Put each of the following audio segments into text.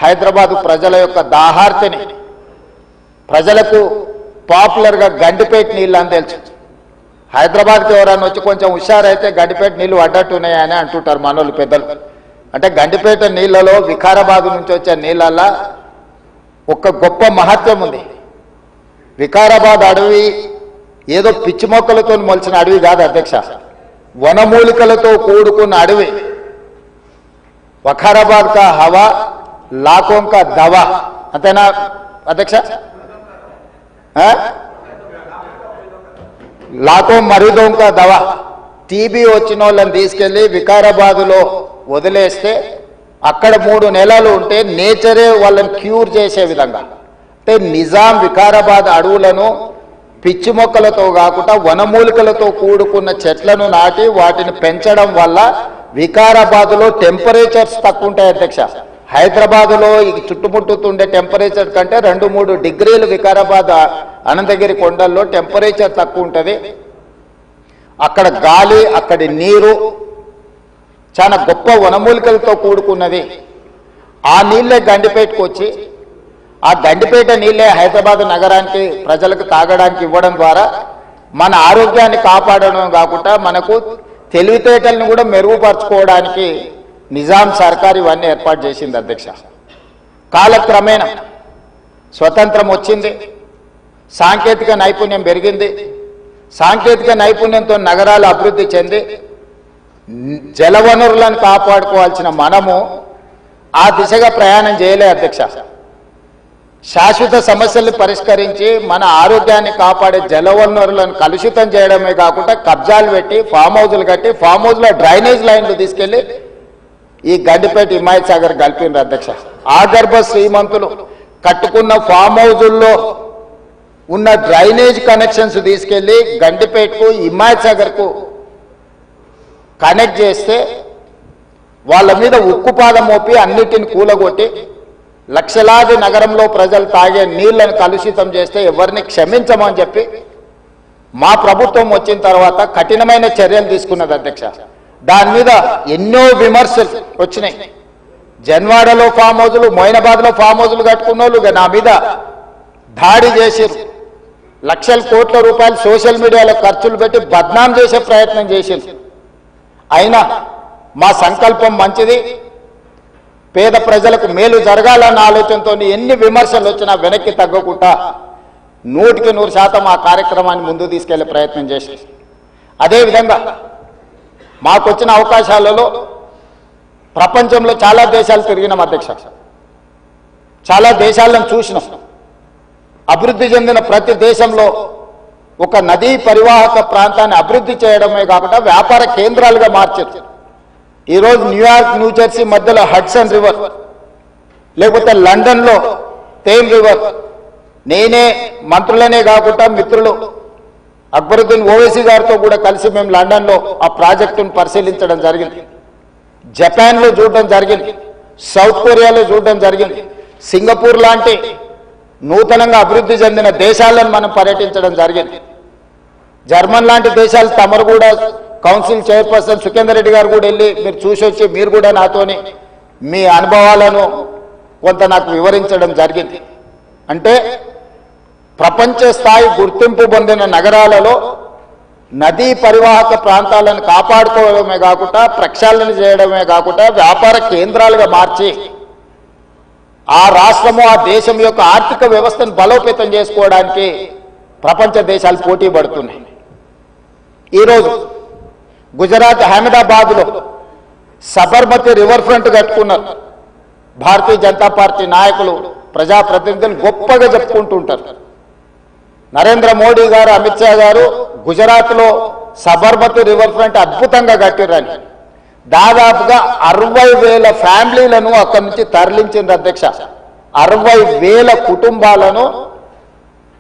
హైదరాబాదు ప్రజల యొక్క దాహార్తిని ప్రజలకు పాపులర్గా గండిపేట నీళ్ళు అని తెలుసు. హైదరాబాద్కి ఎవరైనా వచ్చి కొంచెం హుషారైతే గండిపేట నీళ్ళు పడ్డట్టున్నాయని అంటుంటారు మనోళ్ళు పెద్దలు. అంటే గండిపేట నీళ్ళలో వికారాబాద్ నుంచి వచ్చే నీళ్ళల్లో ఒక గొప్ప మహత్వం ఉంది. వికారాబాద్ అడవి ఏదో పిచ్చి మొక్కలతో మొలిచిన అడవి కాదు అధ్యక్ష, వనమూలికలతో కూడుకున్న అడవి. వఖారాబాద్ కా హవా లాఖోం కా దవా, అంతేనా అధ్యక్ష? లాఖో మరీదోం కా దవా. టీబీ వచ్చిన వాళ్ళని తీసుకెళ్లి వికారాబాదులో వదిలేస్తే అక్కడ 3 నెలలు ఉంటే నేచరే వాళ్ళని క్యూర్ చేసే విధంగా. అంటే నిజాం వికారాబాద్ అడవులను పిచ్చి మొక్కలతో కాకుండా వనమూలికలతో కూడుకున్న చెట్లను నాటి వాటిని పెంచడం వల్ల వికారాబాద్లో టెంపరేచర్స్ తక్కువ ఉంటాయి అధ్యక్ష. హైదరాబాద్లో చుట్టుముట్టుతుండే టెంపరేచర్ కంటే 2-3 డిగ్రీలు వికారాబాద్ అనంతగిరి కొండల్లో టెంపరేచర్ తక్కువ ఉంటుంది. అక్కడ గాలి, అక్కడి నీరు చాలా గొప్ప వనమూలికలతో కూడుకున్నది. ఆ నీళ్ళే గండిపేటకు వచ్చి ఆ గండిపేట నీళ్ళే హైదరాబాద్ నగరానికి ప్రజలకు తాగడానికి ఇవ్వడం ద్వారా మన ఆరోగ్యాన్ని కాపాడడం కాకుండా మనకు తెలివితేటలను కూడా మెరుగుపరచుకోవడానికి నిజాం సర్కార్ ఇవన్నీ ఏర్పాటు చేసింది అధ్యక్ష. కాలక్రమేణా స్వతంత్రం వచ్చింది, సాంకేతిక నైపుణ్యం పెరిగింది. సాంకేతిక నైపుణ్యంతో నగరాలు అభివృద్ధి చెంది జలవనరులను కాపాడుకోవాల్సిన మనము ఆ దిశగా ప్రయాణం చేయలే అధ్యక్ష. శాశ్వత సమస్యలను పరిష్కరించి మన ఆరోగ్యాన్ని కాపాడే జలవనరులను కలుషితం చేయడమే కాకుండా కబ్జాలు పెట్టి ఫామ్ హౌజులు కట్టి ఫామ్ హౌస్లో డ్రైనేజ్ లైన్లు తీసుకెళ్లి ఈ గండిపేట హిమాయత్ సాగర్ కలిపిండ్రు అధ్యక్ష. ఆగర్భ శ్రీమంతులు కట్టుకున్న ఫామ్ హౌజుల్లో ఉన్న డ్రైనేజ్ కనెక్షన్స్ తీసుకెళ్లి గండిపేటకు హిమాయత్ సాగర్కు కనెక్ట్ చేస్తే వాళ్ళ మీద ఉక్కుపాదం మోపి అన్నిటిని కూలగొట్టి లక్షలాది నగరంలో ప్రజలు తాగే నీళ్లను కలుషితం చేస్తే ఎవరిని క్షమించమని చెప్పి మా ప్రభుత్వం వచ్చిన తర్వాత కఠినమైన చర్యలు తీసుకున్నది అధ్యక్ష. దాని మీద ఎన్నో విమర్శలు వచ్చినాయి. జన్వాడలో ఫామ్ హౌజులు, మొయినాబాద్లో ఫామ్ హౌజులు కట్టుకున్న వాళ్ళు నా మీద దాడి చేసిరు. లక్షల కోట్ల రూపాయలు సోషల్ మీడియాలో ఖర్చులు పెట్టి బద్నాం చేసే ప్రయత్నం చేసింది. అయినా మా సంకల్పం మంచిది, పేద ప్రజలకు మేలు జరగాలన్న ఆలోచనతో ఎన్ని విమర్శలు వచ్చినా వెనక్కి తగ్గకుండా 100% ఆ కార్యక్రమాన్ని ముందుకు తీసుకెళ్లే ప్రయత్నం చేసి, అదేవిధంగా మాకు వచ్చిన అవకాశాలలో ప్రపంచంలో చాలా దేశాలు తిరిగినాం అధ్యక్ష. చాలా దేశాలను చూసినాం. అభివృద్ధి చెందిన ప్రతి దేశంలో ఒక నదీ పరివాహక ప్రాంతాన్ని అభివృద్ధి చేయడమే కాకుండా వ్యాపార కేంద్రాలుగా మార్చారు. ఈరోజు న్యూయార్క్, న్యూజెర్సీ మధ్యలో హడ్సన్ రివర్, లేకపోతే లండన్లో థేమ్ రివర్. నేనే మంత్రులనే కాకుండా మిత్రులు అక్బరుద్దీన్ ఓవైసీ గారితో కూడా కలిసి మేము లండన్లో ఆ ప్రాజెక్టును పరిశీలించడం జరిగింది. జపాన్లో చూడడం జరిగింది, సౌత్ కొరియాలో చూడడం జరిగింది, సింగపూర్ లాంటి నూతనంగా అభివృద్ధి చెందిన దేశాలను మనం పర్యటించడం జరిగింది. జర్మన్ లాంటి దేశాలు తమరు కూడా కౌన్సిల్ చైర్పర్సన్ సుఖేందర్ రెడ్డి గారు కూడా వెళ్ళి మీరు చూసి వచ్చి మీరు కూడా నాతోని మీ అనుభవాలను కొంత నాకు వివరించడం జరిగింది. అంటే ప్రపంచ స్థాయి గుర్తింపు పొందిన నగరాలలో నదీ పరివాహక ప్రాంతాలను కాపాడుకోవడమే కాకుండా ప్రక్షాళన చేయడమే కాకుండా వ్యాపార కేంద్రాలుగా మార్చి ఆ రాష్ట్రము, ఆ దేశం యొక్క ఆర్థిక వ్యవస్థను బలోపేతం చేసుకోవడానికి ప్రపంచ దేశాలు పోటీ పడుతున్నాయి. ఈరోజు గుజరాత్ అహ్మదాబాద్లో సబర్మతి రివర్ ఫ్రంట్ కట్టుకున్నారు. భారతీయ జనతా పార్టీ నాయకులు, ప్రజాప్రతినిధులు గొప్పగా చెప్పుకుంటుంటారు. నరేంద్ర మోడీ గారు, అమిత్ షా గారు గుజరాత్లో సబర్మతి రివర్ ఫ్రంట్ అద్భుతంగా కట్టిర్రని దాదాపుగా 60,000 ఫ్యామిలీలను అక్కడి నుంచి తరలించింది అధ్యక్ష. 60,000 కుటుంబాలను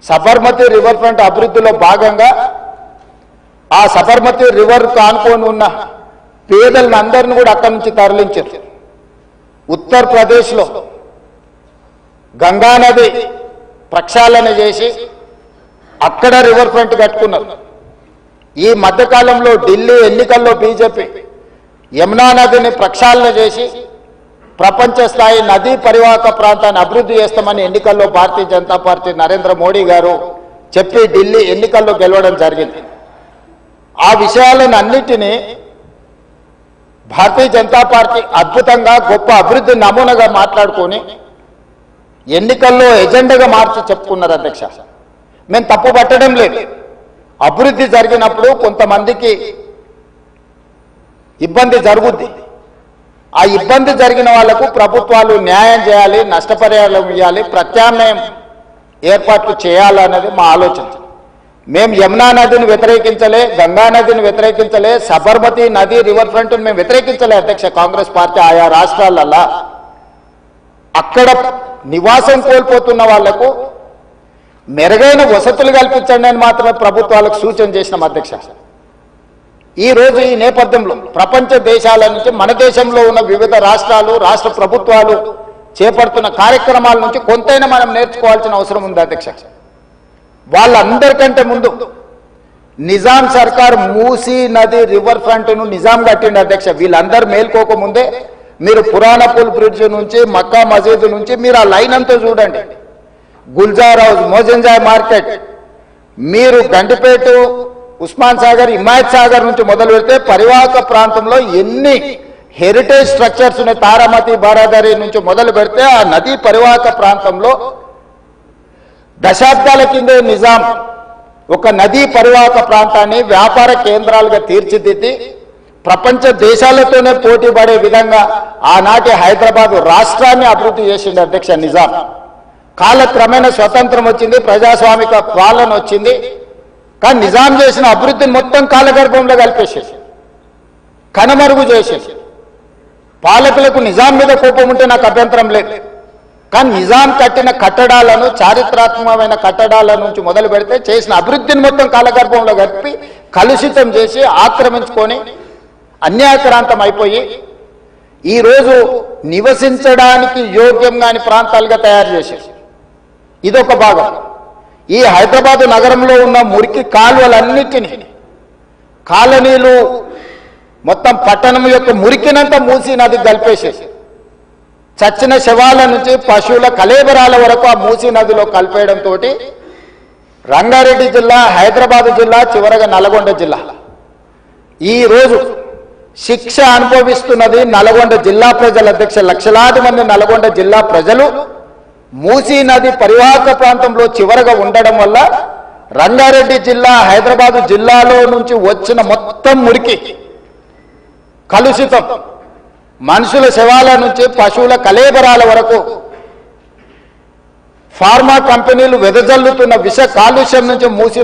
సబర్మతి రివర్ ఫ్రంట్ అభివృద్ధిలో భాగంగా ఆ సబర్మతి రివర్ కానుకొని ఉన్న పేదలను అందరిని కూడా అక్కడి నుంచి తరలించారు. ఉత్తరప్రదేశ్లో గంగానది ప్రక్షాళన చేసి అక్కడ రివర్ ఫ్రంట్ కట్టుకున్నారు. ఈ మధ్యకాలంలో ఢిల్లీ ఎన్నికల్లో బీజేపీ యమునా నదిని ప్రక్షాళన చేసి ప్రపంచ స్థాయి నదీ పరివాహక ప్రాంతాన్ని అభివృద్ధి చేస్తామని ఎన్నికల్లో భారతీయ జనతా పార్టీ నరేంద్ర మోడీ గారు చెప్పి ఢిల్లీ ఎన్నికల్లో గెలవడం జరిగింది. ఆ విషయాలను అన్నిటినీ భారతీయ జనతా పార్టీ అద్భుతంగా గొప్ప అభివృద్ధి నమూనాగా మాట్లాడుకొని ఎన్నికల్లో ఎజెండాగా మార్చి చెప్పుకున్నారు. అధ్యక్ష, మేము తప్పు పట్టడం లేదు. అభివృద్ధి జరిగినప్పుడు కొంతమందికి ఇబ్బంది జరుగుద్ది. ఆ ఇబ్బంది జరిగిన వాళ్లకు ప్రభుత్వాలు న్యాయం చేయాలి, నష్టపరిహారం ఇవ్వాలి, ప్రత్యామ్నాయం ఏర్పాట్లు చేయాలన్నది మా ఆలోచన. మేము యమునా నదిని వ్యతిరేకించలే, గంగా నదిని వ్యతిరేకించలే, సబర్మతి నది రివర్ ఫ్రంట్ మేము వ్యతిరేకించలే. అధ్యక్ష, కాంగ్రెస్ పార్టీ ఆయా రాష్ట్రాలల్లో అక్కడ నివాసం కోల్పోతున్న వాళ్లకు మెరుగైన వసతులు కల్పించండి అని మాత్రమే ప్రభుత్వాలకు సూచన చేసినాం. అధ్యక్ష, ఈ రోజు ఈ నేపథ్యంలో ప్రపంచ దేశాల నుంచి మన దేశంలో ఉన్న వివిధ రాష్ట్రాలు, రాష్ట్ర ప్రభుత్వాలు చేపడుతున్న కార్యక్రమాల నుంచి కొంతైనా మనం నేర్చుకోవాల్సిన అవసరం ఉంది. అధ్యక్ష, వాళ్ళందరికంటే ముందు నిజాం సర్కార్ మూసీ నది రివర్ ఫ్రంట్ను నిజాం కట్టిండి. అధ్యక్ష, వీళ్ళందరూ మేల్కోకముందే మీరు పురాణపూల్ బ్రిడ్జ్ నుంచి మక్కా మసీదు నుంచి మీరు ఆ లైన్ అంతా చూడండి. గుల్జార్ హౌస్, మోజంజాయ్ మార్కెట్, మీరు గండిపేట, ఉస్మాన్ సాగర్, హిమాయత్ సాగర్ నుంచి మొదలు పెడితే పరివాహక ప్రాంతంలో ఎన్ని హెరిటేజ్ స్ట్రక్చర్స్ ఉన్నాయి. తారామతి, బారాదరి నుంచి మొదలు పెడితే ఆ నదీ పరివాహక ప్రాంతంలో దశాబ్దాల కిందే నిజాం ఒక నదీ పరివాహక ప్రాంతాన్ని వ్యాపార కేంద్రాలుగా తీర్చిదిద్ది ప్రపంచ దేశాలతోనే పోటీ పడే విధంగా ఆనాటి హైదరాబాద్ రాష్ట్రాన్ని అభివృద్ధి చేసింది. అధ్యక్ష, నిజాం కాలక్రమేణా స్వతంత్రం వచ్చింది, ప్రజాస్వామిక పాలన వచ్చింది. కానీ నిజాం చేసిన అభివృద్ధిని మొత్తం కాలగర్భంలో కలిపేసేసి కనుమరుగు చేసేసి పాలకులకు నిజాం మీద కోపం ఉంటే నాకు అభ్యంతరం లేదు. కానీ నిజాం కట్టిన కట్టడాలను, చారిత్రాత్మకమైన కట్టడాల నుంచి మొదలు పెడితే చేసిన అభివృద్ధిని మొత్తం కాలగర్భంలో కలిపి కలుషితం చేసి ఆక్రమించుకొని అన్యాయక్రాంతం అయిపోయి ఈరోజు నివసించడానికి యోగ్యం కాని ప్రాంతాలుగా తయారు చేసేసి ఇదొక భాగం. ఈ హైదరాబాద్ నగరంలో ఉన్న మురికి కాలువలన్నిటినీ, కాలనీలు మొత్తం పట్టణం యొక్క మురికినంతా మూసీ నదికి కలిపేసేసి చచ్చిన శవాల నుంచి పశువుల కళేబరాల వరకు ఆ మూసీ నదిలో కలిపేయడంతో రంగారెడ్డి జిల్లా, హైదరాబాద్ జిల్లా, చివరగా నల్గొండ జిల్లా ఈరోజు శిక్ష అనుభవిస్తున్నది నల్గొండ జిల్లా ప్రజలు. అధ్యక్ష, లక్షలాది మంది నల్గొండ జిల్లా ప్రజలు మూసీ నది పరివాహక ప్రాంతంలో చివరగా ఉండడం వల్ల రంగారెడ్డి జిల్లా, హైదరాబాదు జిల్లాలో నుంచి వచ్చిన మొత్తం మురికి, కలుషితం, మనుషుల శవాల నుంచి పశువుల కళేబరాల వరకు ఫార్మా కంపెనీలు వెదజల్లుతున్న విష కాలుష్యం నుంచి మూసీలో